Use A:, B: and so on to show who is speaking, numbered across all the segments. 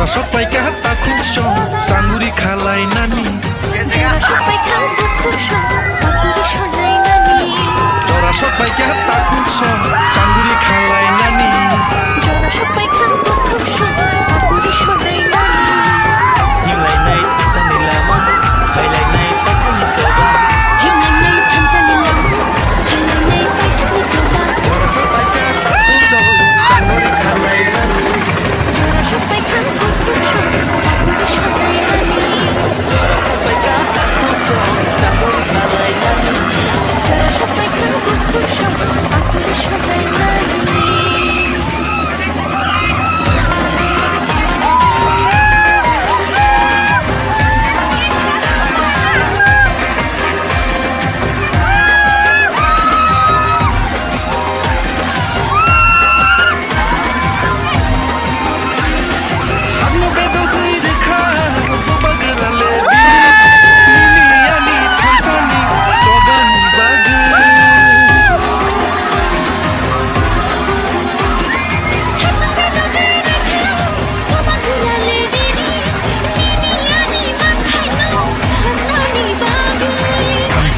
A: সবাইকে হাতা খুব সাঙ্গুরি খালাই নানি জরা সবাইকে হাতা খুব সাঙ্গুরি খালাই নানি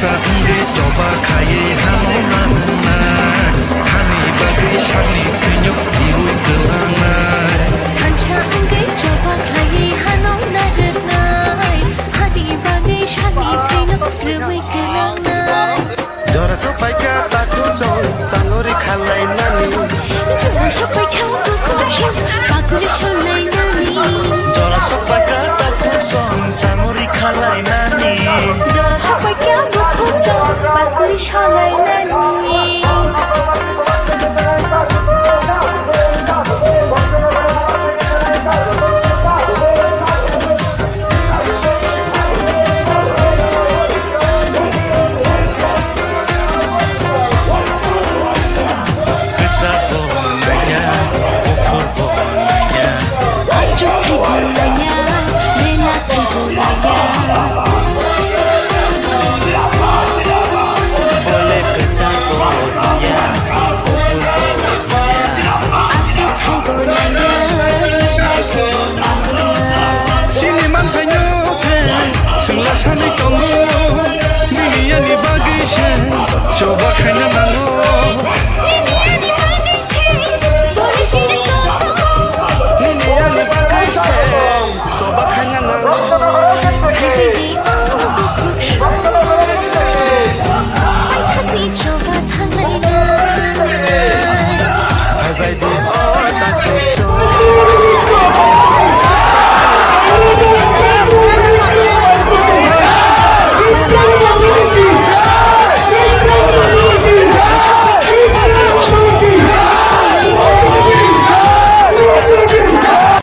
A: Sangge coba kaye hanona hani bagai shani penyuk diu gelana
B: Sangge coba kaye hanona hani bagai shani penyuk diu gelana
C: Jora sopai ka takut sangori khalai nani
B: Jora sopai ka takut baguli sholai nani
C: Jora sopai ka takut sangori khalai nani
B: Jora sopai ka baguli sholai nani